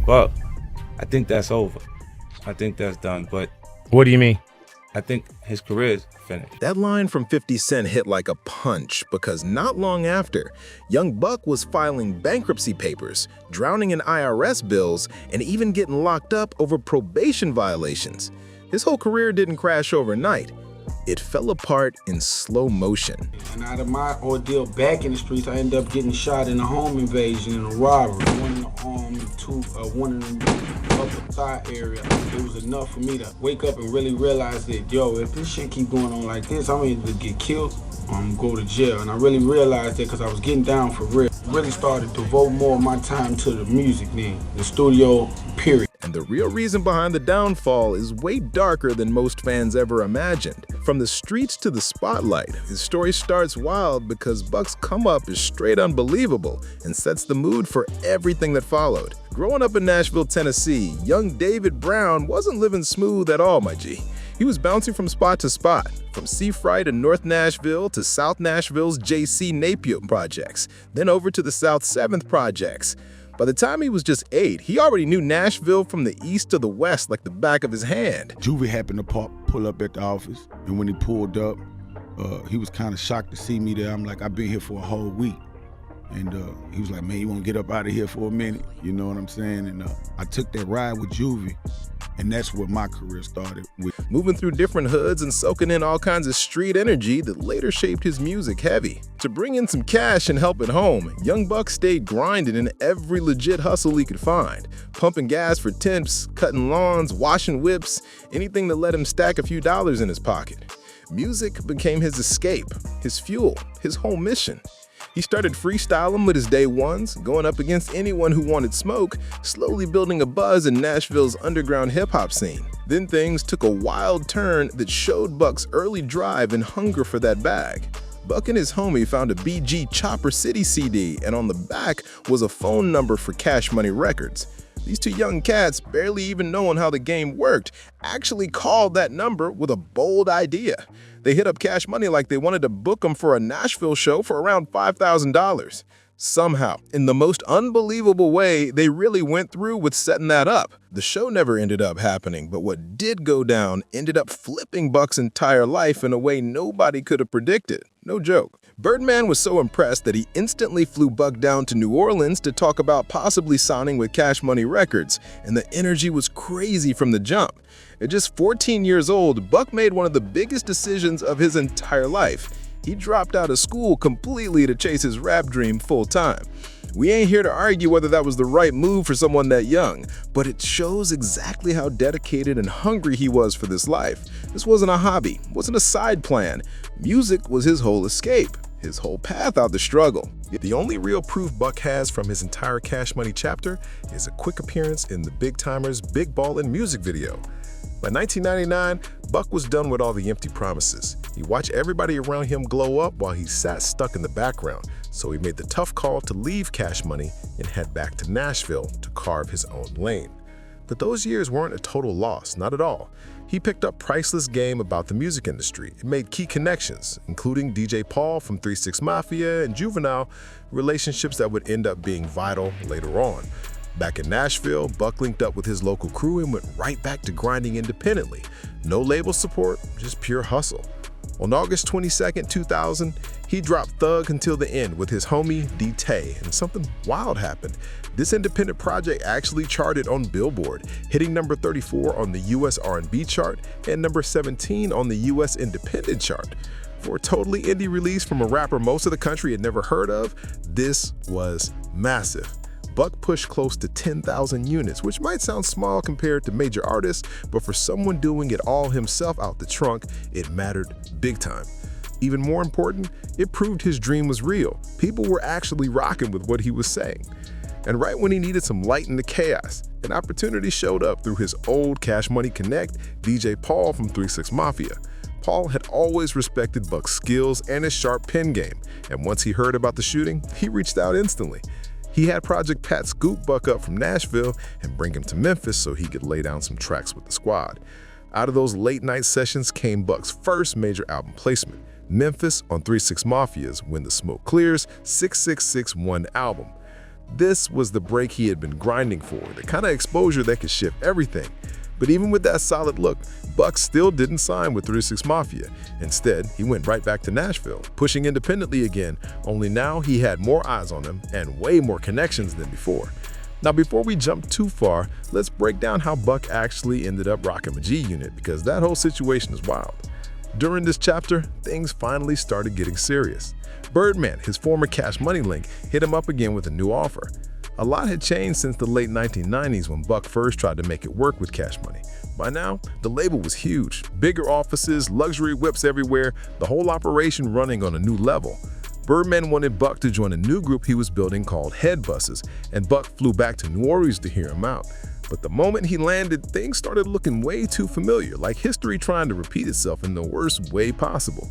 Buck, I think that's over. I think that's done, but What do you mean? I think his career is finished. That line from 50 Cent hit like a punch because not long after, young Buck was filing bankruptcy papers, drowning in IRS bills, and even getting locked up over probation violations. His whole career didn't crash overnight. It fell apart in slow motion. And out of my ordeal back in the streets, I ended up getting shot in a home invasion and a robbery. One in the arm and one in the upper thigh area. It was enough for me to wake up and really realize that, yo, if this shit keep going on like this, I'm either to get killed or I'm gonna go to jail. And I really realized that because I was getting down for real. Really started to devote more of my time to the music then, the studio, period. And the real reason behind the downfall is way darker than most fans ever imagined. From the streets to the spotlight, his story starts wild because Buck's come up is straight unbelievable and sets the mood for everything that followed. Growing up in Nashville, Tennessee, young David Brown wasn't living smooth at all, my G. He was bouncing from spot to spot, from Seafright in North Nashville to South Nashville's J.C. Napier projects, then over to the South 7th projects. By the time he was just 8, he already knew Nashville from the east to the west like the back of his hand. Juvie happened to pull up at the office, and when he pulled up, he was kind of shocked to see me there. I'm like, I've been here for a whole week. And he was like, man, you want to get up out of here for a minute? You know what I'm saying? And I took that ride with Juvie, and that's where my career started with. Moving through different hoods and soaking in all kinds of street energy that later shaped his music heavy. To bring in some cash and help at home, young Buck stayed grinding in every legit hustle he could find. Pumping gas for temps, cutting lawns, washing whips, anything that let him stack a few dollars in his pocket. Music became his escape, his fuel, his whole mission. He started freestyling with his day ones, going up against anyone who wanted smoke, slowly building a buzz in Nashville's underground hip-hop scene. Then things took a wild turn that showed Buck's early drive and hunger for that bag. Buck and his homie found a BG Chopper City CD, and on the back was a phone number for Cash Money Records. These two young cats, barely even knowing how the game worked, actually called that number with a bold idea. They hit up Cash Money like they wanted to book them for a Nashville show for around $5,000. Somehow, in the most unbelievable way, they really went through with setting that up. The show never ended up happening, but what did go down ended up flipping Buck's entire life in a way nobody could have predicted. No joke. Birdman was so impressed that he instantly flew Buck down to New Orleans to talk about possibly signing with Cash Money Records, and the energy was crazy from the jump. At just 14 years old, Buck made one of the biggest decisions of his entire life. He dropped out of school completely to chase his rap dream full-time. We ain't here to argue whether that was the right move for someone that young, but it shows exactly how dedicated and hungry he was for this life. This wasn't a hobby, wasn't a side plan. Music was his whole escape, his whole path out the struggle. The only real proof Buck has from his entire Cash Money chapter is a quick appearance in the Big Timers' Big Ballin' music video. By 1999, Buck was done with all the empty promises. He watched everybody around him glow up while he sat stuck in the background, so he made the tough call to leave Cash Money and head back to Nashville to carve his own lane. But those years weren't a total loss, not at all. He picked up priceless game about the music industry and made key connections, including DJ Paul from 3 6 Mafia and Juvenile, relationships that would end up being vital later on. Back in Nashville, Buck linked up with his local crew and went right back to grinding independently. No label support, just pure hustle. On August 22, 2000, he dropped Thug Until the End with his homie D-Tay, and something wild happened. This independent project actually charted on Billboard, hitting number 34 on the US R&B chart and number 17 on the US Independent chart. For a totally indie release from a rapper most of the country had never heard of, this was massive. Buck pushed close to 10,000 units, which might sound small compared to major artists, but for someone doing it all himself out the trunk, it mattered big time. Even more important, it proved his dream was real. People were actually rocking with what he was saying. And right when he needed some light in the chaos, an opportunity showed up through his old Cash Money connect, DJ Paul from 3 6 Mafia. Paul had always respected Buck's skills and his sharp pen game, and once he heard about the shooting, he reached out instantly. He had Project Pat scoop Buck up from Nashville and bring him to Memphis so he could lay down some tracks with the squad. Out of those late-night sessions came Buck's first major album placement, Memphis on 3 6 Mafia's When the Smoke Clears 6661 album. This was the break he had been grinding for, the kind of exposure that could shift everything. But even with that solid look, Buck still didn't sign with 36 Mafia. Instead, he went right back to Nashville, pushing independently again, only now he had more eyes on him and way more connections than before. Now, before we jump too far, let's break down how Buck actually ended up rocking a G Unit, because that whole situation is wild. During this chapter, things finally started getting serious. Birdman, his former Cash Money link, hit him up again with a new offer. A lot had changed since the late 1990s when Buck first tried to make it work with Cash Money. By now, the label was huge. Bigger offices, luxury whips everywhere, the whole operation running on a new level. Birdman wanted Buck to join a new group he was building called Head Busses, and Buck flew back to New Orleans to hear him out. But the moment he landed, things started looking way too familiar, like history trying to repeat itself in the worst way possible.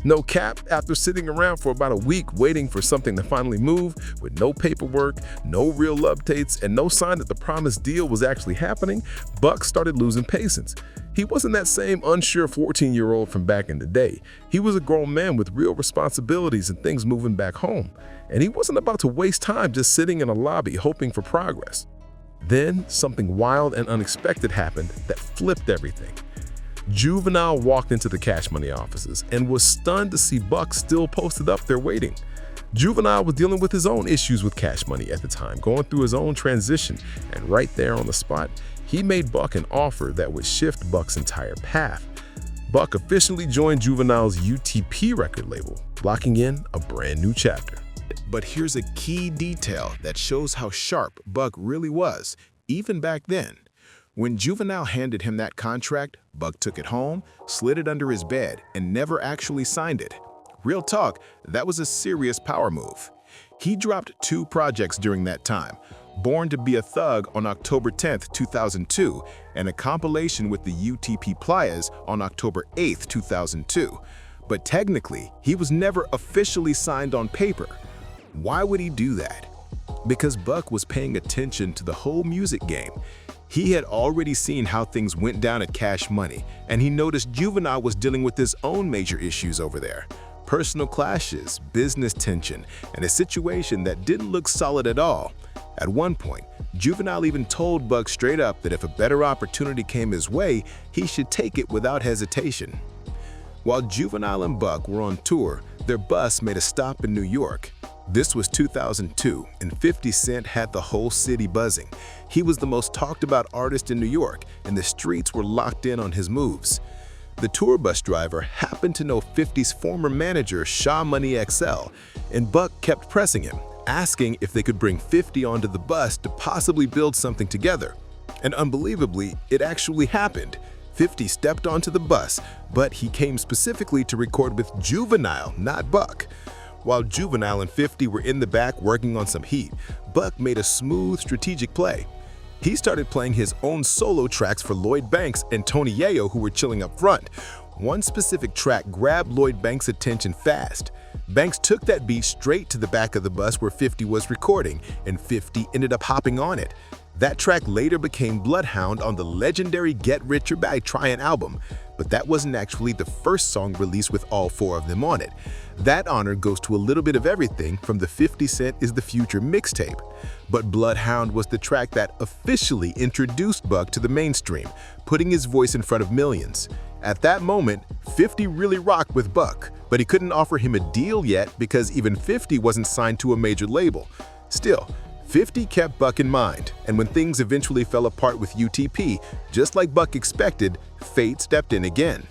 No cap, after sitting around for about a week waiting for something to finally move, with no paperwork, no real updates, and no sign that the promised deal was actually happening, Buck started losing patience. He wasn't that same unsure 14-year-old from back in the day. He was a grown man with real responsibilities and things moving back home. And he wasn't about to waste time just sitting in a lobby hoping for progress. Then, something wild and unexpected happened that flipped everything. Juvenile walked into the Cash Money offices and was stunned to see Buck still posted up there waiting. Juvenile was dealing with his own issues with Cash Money at the time, going through his own transition, and right there on the spot, he made Buck an offer that would shift Buck's entire path. Buck officially joined Juvenile's UTP record label, locking in a brand new chapter. But here's a key detail that shows how sharp Buck really was, even back then. When Juvenile handed him that contract, Buck took it home, slid it under his bed, and never actually signed it. Real talk, that was a serious power move. He dropped 2 projects during that time, Born to Be a Thug on October 10, 2002, and a compilation with the UTP Playas on October 8, 2002. But technically, he was never officially signed on paper. Why would he do that? Because Buck was paying attention to the whole music game. He had already seen how things went down at Cash Money, and he noticed Juvenile was dealing with his own major issues over there. Personal clashes, business tension, and a situation that didn't look solid at all. At one point, Juvenile even told Buck straight up that if a better opportunity came his way, he should take it without hesitation. While Juvenile and Buck were on tour, their bus made a stop in New York. This was 2002, and 50 Cent had the whole city buzzing. He was the most talked about artist in New York, and the streets were locked in on his moves. The tour bus driver happened to know 50's former manager, Shaw Money XL, and Buck kept pressing him, asking if they could bring 50 onto the bus to possibly build something together. And unbelievably, it actually happened. 50 stepped onto the bus, but he came specifically to record with Juvenile, not Buck. While Juvenile and 50 were in the back working on some heat, Buck made a smooth, strategic play. He started playing his own solo tracks for Lloyd Banks and Tony Yayo, who were chilling up front. One specific track grabbed Lloyd Banks' attention fast. Banks took that beat straight to the back of the bus where 50 was recording, and 50 ended up hopping on it. That track later became Bloodhound on the legendary Get Rich or Die Tryin' album, but that wasn't actually the first song released with all 4 of them on it. That honor goes to a little bit of everything from the 50 Cent Is the Future mixtape. But Bloodhound was the track that officially introduced Buck to the mainstream, putting his voice in front of millions. At that moment, 50 really rocked with Buck, but he couldn't offer him a deal yet because even 50 wasn't signed to a major label. Still, 50 kept Buck in mind, and when things eventually fell apart with UTP, just like Buck expected, fate stepped in again.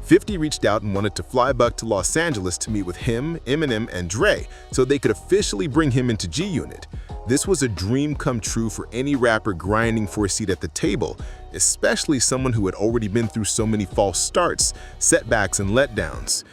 50 reached out and wanted to fly Buck to Los Angeles to meet with him, Eminem, and Dre so they could officially bring him into G Unit. This was a dream come true for any rapper grinding for a seat at the table, especially someone who had already been through so many false starts, setbacks, and letdowns.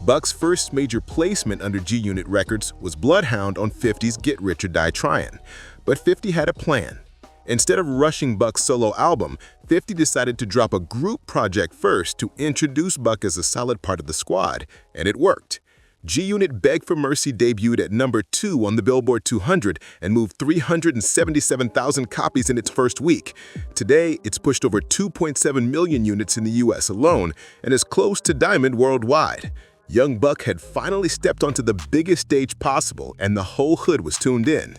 Buck's first major placement under G Unit Records was Bloodhound on 50's Get Rich or Die Tryin'. But 50 had a plan. Instead of rushing Buck's solo album, 50 decided to drop a group project first to introduce Buck as a solid part of the squad, and it worked. G Unit Beg for Mercy debuted at number 2 on the Billboard 200 and moved 377,000 copies in its first week. Today, it's pushed over 2.7 million units in the US alone and is close to Diamond worldwide. Young Buck had finally stepped onto the biggest stage possible, and the whole hood was tuned in.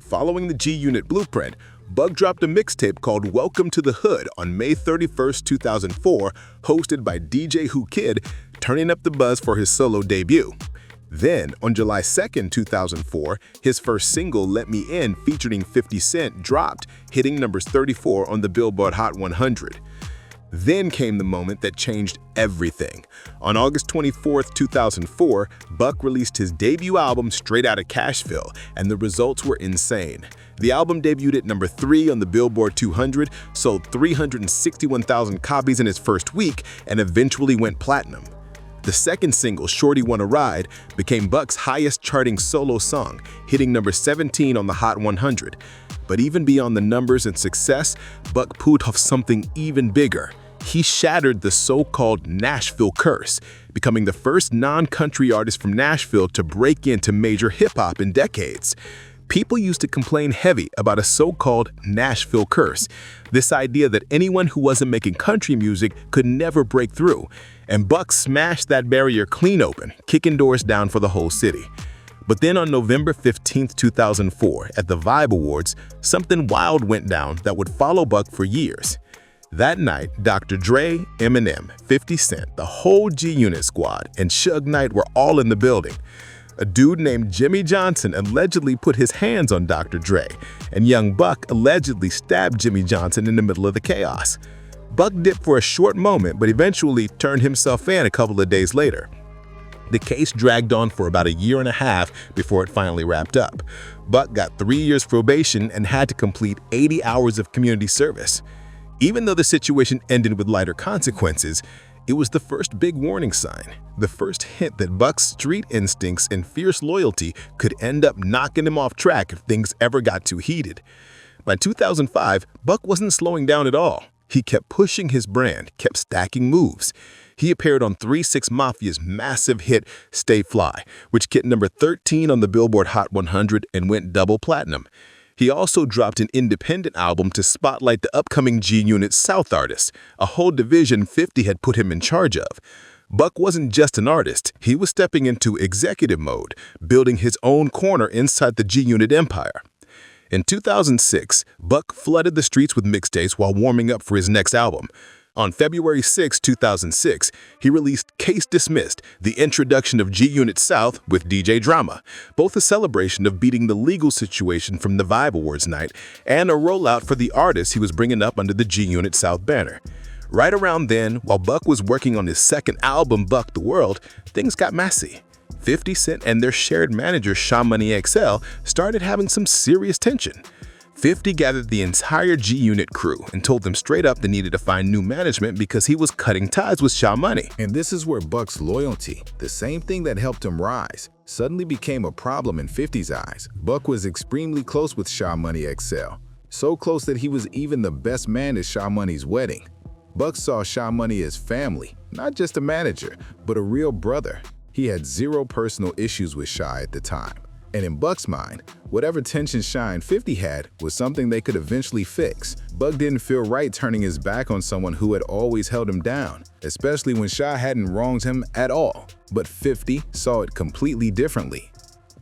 Following the G-Unit blueprint, Buck dropped a mixtape called Welcome to the Hood on May 31, 2004, hosted by DJ Who Kid, turning up the buzz for his solo debut. Then, on July 2, 2004, his first single, Let Me In, featuring 50 Cent, dropped, hitting numbers 34 on the Billboard Hot 100. Then came the moment that changed everything. On August 24, 2004, Buck released his debut album Straight Outta Cashville, and the results were insane. The album debuted at number 3 on the Billboard 200, sold 361,000 copies in its first week, and eventually went platinum. The second single, Shorty Wanna Ride, became Buck's highest-charting solo song, hitting number 17 on the Hot 100. But even beyond the numbers and success, Buck pulled off something even bigger. He shattered the so-called Nashville curse, becoming the first non-country artist from Nashville to break into major hip-hop in decades. People used to complain heavy about a so-called Nashville curse, this idea that anyone who wasn't making country music could never break through. And Buck smashed that barrier clean open, kicking doors down for the whole city. But then on November 15, 2004, at the Vibe Awards, something wild went down that would follow Buck for years. That night, Dr. Dre, Eminem, 50 Cent, the whole G-Unit squad, and Suge Knight were all in the building. A dude named Jimmy Johnson allegedly put his hands on Dr. Dre, and young Buck allegedly stabbed Jimmy Johnson in the middle of the chaos. Buck dipped for a short moment, but eventually turned himself in a couple of days later. The case dragged on for about a year and a half before it finally wrapped up. Buck got 3 years probation and had to complete 80 hours of community service. Even though the situation ended with lighter consequences, it was the first big warning sign, the first hint that Buck's street instincts and fierce loyalty could end up knocking him off track if things ever got too heated. By 2005, Buck wasn't slowing down at all. He kept pushing his brand, kept stacking moves. He appeared on 3 6 Mafia's massive hit Stay Fly, which hit number 13 on the Billboard Hot 100 and went double platinum. He also dropped an independent album to spotlight the upcoming G-Unit South artists, a whole division 50 had put him in charge of. Buck wasn't just an artist, he was stepping into executive mode, building his own corner inside the G-Unit empire. In 2006, Buck flooded the streets with mixtapes while warming up for his next album. On February 6, 2006, he released Case Dismissed, the introduction of G-Unit South with DJ Drama, both a celebration of beating the legal situation from the Vibe Awards night and a rollout for the artists he was bringing up under the G-Unit South banner. Right around then, while Buck was working on his second album, Buck the World, things got messy. 50 Cent and their shared manager, Sha Money XL, started having some serious tension. 50 gathered the entire G-Unit crew and told them straight up they needed to find new management because he was cutting ties with Sha Money. And this is where Buck's loyalty, the same thing that helped him rise, suddenly became a problem in 50's eyes. Buck was extremely close with Sha Money XL, so close that he was even the best man at Sha Money's wedding. Buck saw Sha Money as family, not just a manager, but a real brother. He had zero personal issues with Sha at the time. And in Buck's mind, whatever tension Sha and 50 had was something they could eventually fix. Buck didn't feel right turning his back on someone who had always held him down, especially when Sha hadn't wronged him at all. But 50 saw it completely differently.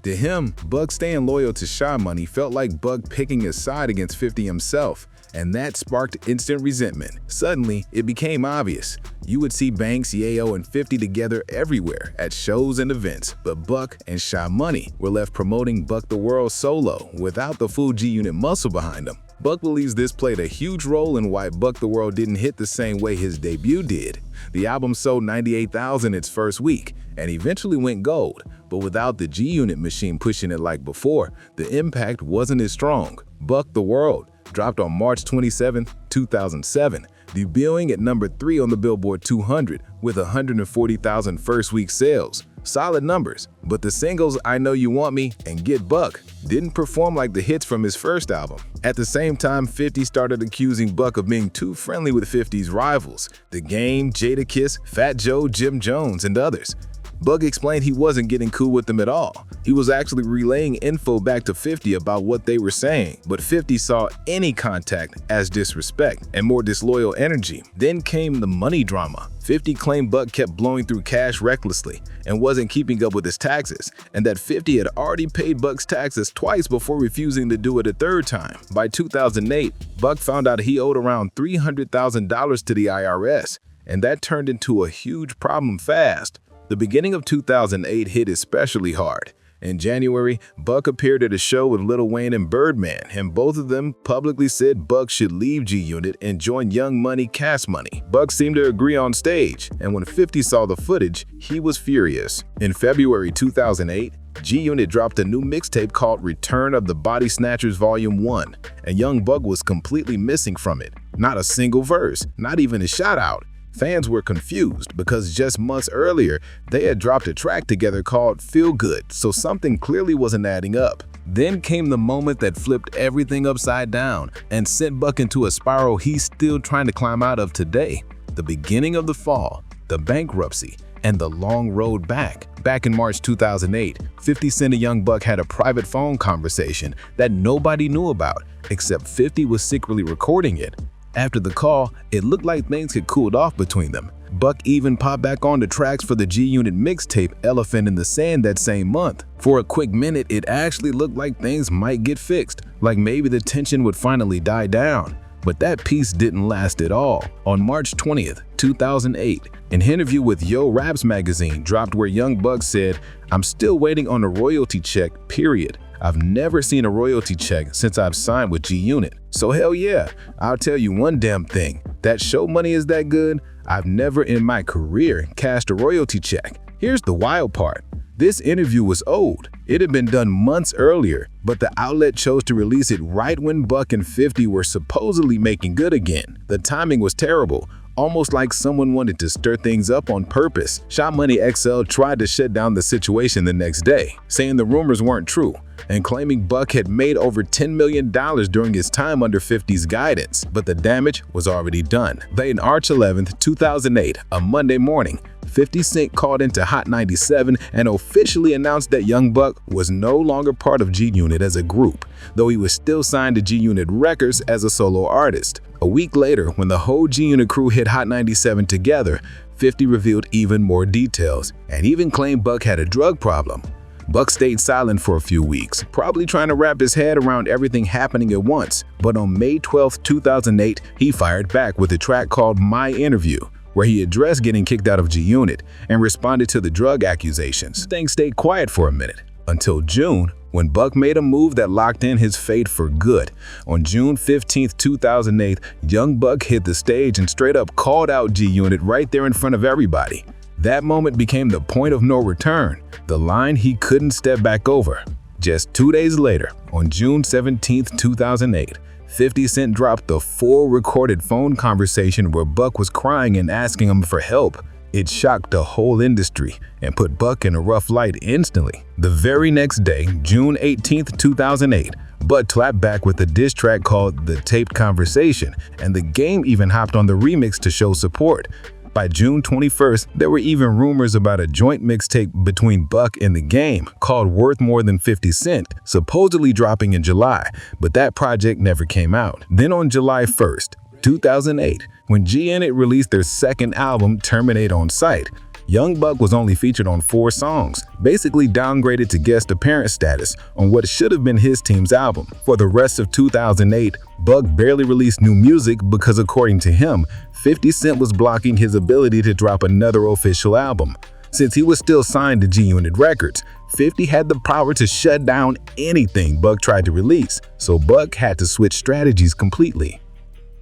To him, Buck staying loyal to Sha Money felt like Buck picking his side against 50 himself, and that sparked instant resentment. Suddenly, it became obvious. You would see Banks, Yayo, and 50 together everywhere at shows and events, but Buck and Sha Money were left promoting Buck the World solo without the full G-Unit muscle behind them. Buck believes this played a huge role in why Buck the World didn't hit the same way his debut did. The album sold 98,000 its first week and eventually went gold, but without the G-Unit machine pushing it like before, the impact wasn't as strong. Buck the World dropped on March 27, 2007, debuting at number 3 on the Billboard 200 with 140,000 first-week sales. Solid numbers, but the singles I Know You Want Me and Get Buck didn't perform like the hits from his first album. At the same time, 50 started accusing Buck of being too friendly with 50's rivals, The Game, Jadakiss, Fat Joe, Jim Jones, and others. Buck explained he wasn't getting cool with them at all. He was actually relaying info back to 50 about what they were saying, but 50 saw any contact as disrespect and more disloyal energy. Then came the money drama. 50 claimed Buck kept blowing through cash recklessly and wasn't keeping up with his taxes, and that 50 had already paid Buck's taxes twice before refusing to do it a third time. By 2008, Buck found out he owed around $300,000 to the IRS, and that turned into a huge problem fast. The beginning of 2008 hit especially hard. In January, Buck appeared at a show with Lil Wayne and Birdman, and both of them publicly said Buck should leave G-Unit and join Young Money Cash Money. Buck seemed to agree on stage, and when 50 saw the footage, he was furious. In February 2008, G-Unit dropped a new mixtape called Return of the Body Snatchers Volume 1, and Young Buck was completely missing from it. Not a single verse, not even a shout-out. Fans were confused because just months earlier, they had dropped a track together called Feel Good, so something clearly wasn't adding up. Then came the moment that flipped everything upside down and sent Buck into a spiral he's still trying to climb out of today. The beginning of the fall, the bankruptcy, and the long road back. Back in March 2008, 50 Cent and Young Buck had a private phone conversation that nobody knew about, except 50 was secretly recording it. After the call, it looked like things had cooled off between them. Buck even popped back on the tracks for the G-Unit mixtape Elephant in the Sand that same month. For a quick minute, it actually looked like things might get fixed, like maybe the tension would finally die down. But that peace didn't last at all. On March 20th, 2008, an interview with Yo Raps magazine dropped where Young Buck said, "I'm still waiting on a royalty check, period. I've never seen a royalty check since I've signed with G-Unit. So hell yeah, I'll tell you one damn thing. That show money is that good, I've never in my career cashed a royalty check." Here's the wild part. This interview was old. It had been done months earlier, but the outlet chose to release it right when Buck and 50 were supposedly making good again. The timing was terrible. Almost like someone wanted to stir things up on purpose. Shot Money XL tried to shut down the situation the next day, saying the rumors weren't true, and claiming Buck had made over $10 million during his time under 50's guidance, but the damage was already done. Then March 11th, 2008, a Monday morning, 50 Cent called into Hot 97 and officially announced that Young Buck was no longer part of G-Unit as a group, though he was still signed to G-Unit Records as a solo artist. A week later, when the whole G-Unit crew hit Hot 97 together, 50 revealed even more details and even claimed Buck had a drug problem. Buck stayed silent for a few weeks, probably trying to wrap his head around everything happening at once. But on May 12, 2008, he fired back with a track called My Interview, where he addressed getting kicked out of G-Unit and responded to the drug accusations. Things stayed quiet for a minute, until June, when Buck made a move that locked in his fate for good. On June 15, 2008, Young Buck hit the stage and straight up called out G-Unit right there in front of everybody. That moment became the point of no return, the line he couldn't step back over. Just 2 days later, on June 17, 2008, 50 Cent dropped the full recorded phone conversation where Buck was crying and asking him for help. It shocked the whole industry and put Buck in a rough light instantly. The very next day, June 18, 2008, Buck clapped back with a diss track called The Taped Conversation, and the Game even hopped on the remix to show support. By June 21st, there were even rumors about a joint mixtape between Buck and the Game called Worth More Than 50 Cent, supposedly dropping in July, but that project never came out. Then on July 1st, 2008, when G-Unit released their second album, Terminate On Sight, Young Buck was only featured on 4 songs, basically downgraded to guest appearance status on what should have been his team's album. For the rest of 2008, Buck barely released new music because, according to him, 50 Cent was blocking his ability to drop another official album. Since he was still signed to G-Unit Records, 50 had the power to shut down anything Buck tried to release, so Buck had to switch strategies completely.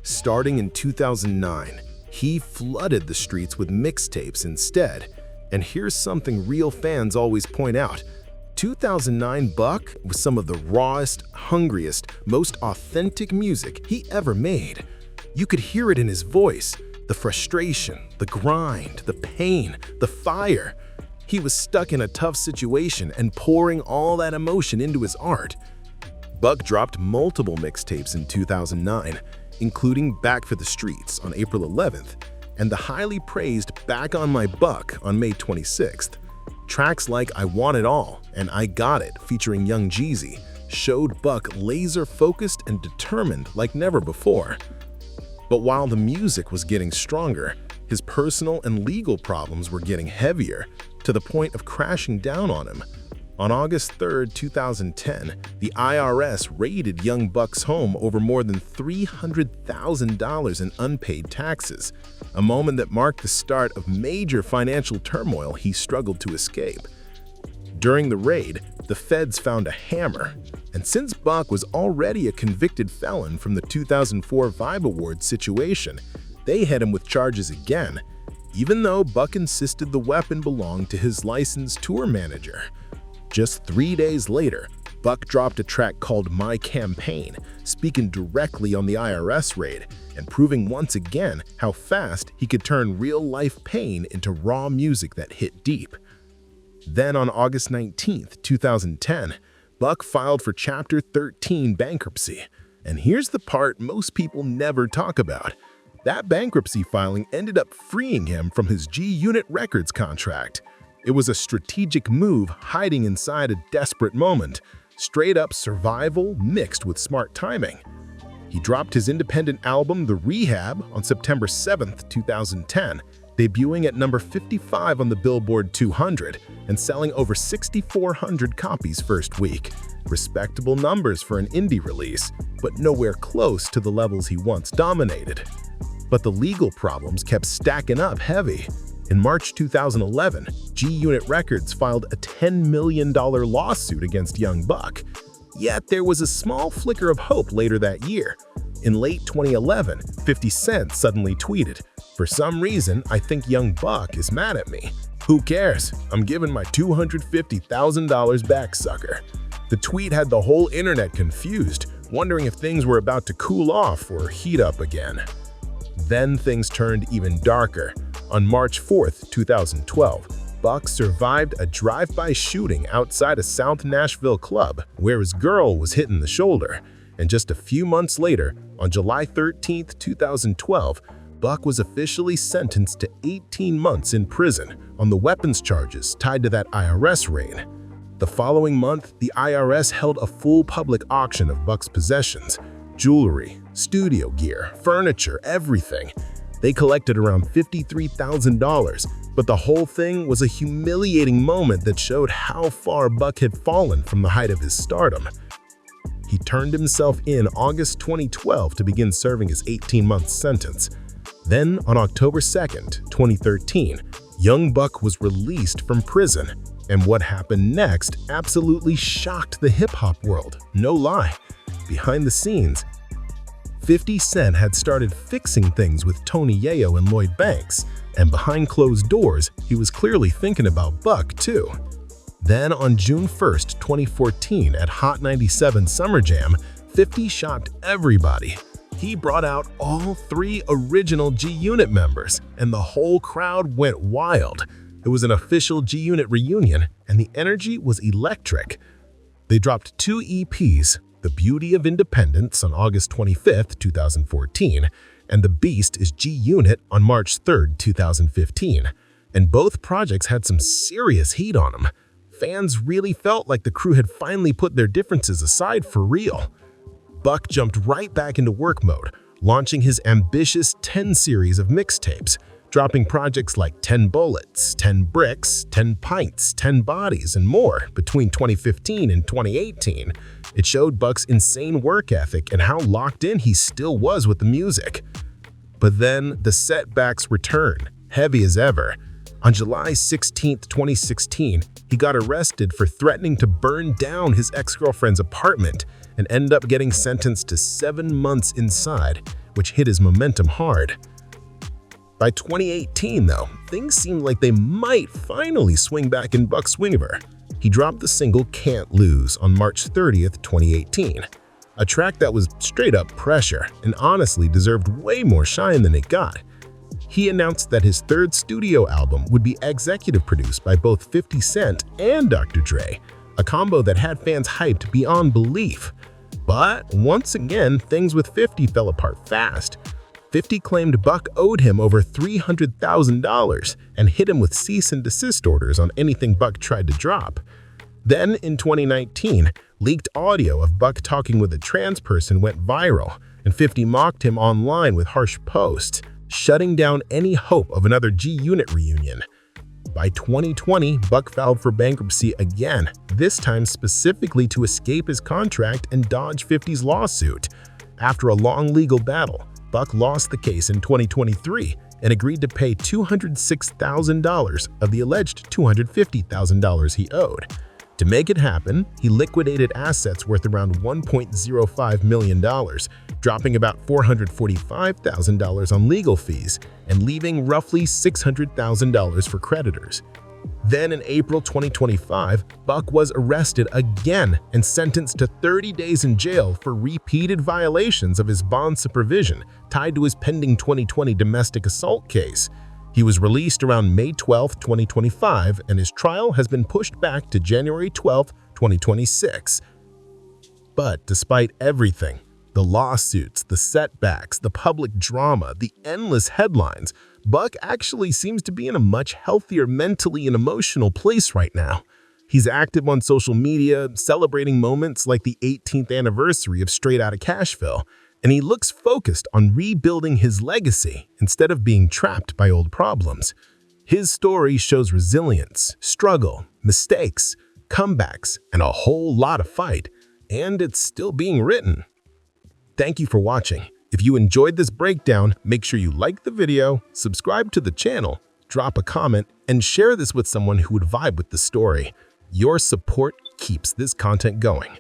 Starting in 2009, he flooded the streets with mixtapes instead. And here's something real fans always point out. 2009 Buck was some of the rawest, hungriest, most authentic music he ever made. You could hear it in his voice, the frustration, the grind, the pain, the fire. He was stuck in a tough situation and pouring all that emotion into his art. Buck dropped multiple mixtapes in 2009, including Back for the Streets on April 11th and the highly praised Back on My Buck on May 26th. Tracks like I Want It All and I Got It, featuring Young Jeezy, showed Buck laser-focused and determined like never before. But while the music was getting stronger, his personal and legal problems were getting heavier, to the point of crashing down on him. On August 3, 2010, the IRS raided Young Buck's home over more than $300,000 in unpaid taxes, a moment that marked the start of major financial turmoil he struggled to escape. During the raid, the feds found a hammer, and since Buck was already a convicted felon from the 2004 Vibe Awards situation, they hit him with charges again, even though Buck insisted the weapon belonged to his licensed tour manager. Just 3 days later, Buck dropped a track called My Campaign, speaking directly on the IRS raid and proving once again how fast he could turn real-life pain into raw music that hit deep. Then on August 19, 2010, Buck filed for Chapter 13 bankruptcy. And here's the part most people never talk about. That bankruptcy filing ended up freeing him from his G-Unit Records contract. It was a strategic move hiding inside a desperate moment, straight-up survival mixed with smart timing. He dropped his independent album, The Rehab, on September 7, 2010, debuting at number 55 on the Billboard 200 and selling over 6,400 copies first week. Respectable numbers for an indie release, but nowhere close to the levels he once dominated. But the legal problems kept stacking up heavy. In March 2011, G-Unit Records filed a $10 million lawsuit against Young Buck. Yet there was a small flicker of hope later that year. In late 2011, 50 Cent suddenly tweeted, "For some reason, I think Young Buck is mad at me. Who cares? I'm giving my $250,000 back, sucker." The tweet had the whole internet confused, wondering if things were about to cool off or heat up again. Then things turned even darker. On March 4, 2012, Buck survived a drive-by shooting outside a South Nashville club where his girl was hit in the shoulder. And just a few months later, on July 13, 2012, Buck was officially sentenced to 18 months in prison on the weapons charges tied to that IRS raid. The following month, the IRS held a full public auction of Buck's possessions: jewelry, studio gear, furniture, everything. They collected around $53,000, but the whole thing was a humiliating moment that showed how far Buck had fallen from the height of his stardom. He turned himself in August 2012 to begin serving his 18-month sentence. Then, on October 2nd, 2013, Young Buck was released from prison, and what happened next absolutely shocked the hip-hop world, no lie. Behind the scenes, 50 Cent had started fixing things with Tony Yayo and Lloyd Banks, and behind closed doors, he was clearly thinking about Buck too. Then on June 1st, 2014, at Hot 97 Summer Jam, 50 shocked everybody. He brought out all 3 original G-Unit members, and the whole crowd went wild. It was an official G-Unit reunion, and the energy was electric. They dropped 2 EPs, The Beauty of Independence on August 25, 2014, and The Beast is G-Unit on March 3, 2015. And both projects had some serious heat on them. Fans really felt like the crew had finally put their differences aside for real. Buck jumped right back into work mode, launching his ambitious 10 series of mixtapes, dropping projects like 10 Bullets, 10 Bricks, 10 Pints, 10 Bodies, and more between 2015 and 2018. It showed Buck's insane work ethic and how locked in he still was with the music. But then the setbacks returned, heavy as ever. On July 16, 2016, he got arrested for threatening to burn down his ex-girlfriend's apartment and ended up getting sentenced to 7 months inside, which hit his momentum hard. By 2018, though, things seemed like they might finally swing back in Buck's favor. He dropped the single Can't Lose on March 30th, 2018, a track that was straight-up pressure and honestly deserved way more shine than it got. He announced that his 3rd studio album would be executive produced by both 50 Cent and Dr. Dre, a combo that had fans hyped beyond belief. But once again, things with 50 fell apart fast. 50 claimed Buck owed him over $300,000 and hit him with cease and desist orders on anything Buck tried to drop. Then, in 2019, leaked audio of Buck talking with a trans person went viral, and 50 mocked him online with harsh posts, shutting down any hope of another G-Unit reunion. By 2020, Buck filed for bankruptcy again, this time specifically to escape his contract and dodge 50's lawsuit. After a long legal battle, Buck lost the case in 2023 and agreed to pay $206,000 of the alleged $250,000 he owed. To make it happen, he liquidated assets worth around $1.05 million, dropping about $445,000 on legal fees and leaving roughly $600,000 for creditors. Then in April 2025, Buck was arrested again and sentenced to 30 days in jail for repeated violations of his bond supervision tied to his pending 2020 domestic assault case. He was released around May 12, 2025, and his trial has been pushed back to January 12, 2026. But despite everything, the lawsuits, the setbacks, the public drama, the endless headlines, Buck actually seems to be in a much healthier mentally and emotional place right now. He's active on social media, celebrating moments like the 18th anniversary of Straight Outta Cashville, and he looks focused on rebuilding his legacy instead of being trapped by old problems. His story shows resilience, struggle, mistakes, comebacks, and a whole lot of fight, and it's still being written. Thank you for watching. If you enjoyed this breakdown, make sure you like the video, subscribe to the channel, drop a comment, and share this with someone who would vibe with the story. Your support keeps this content going.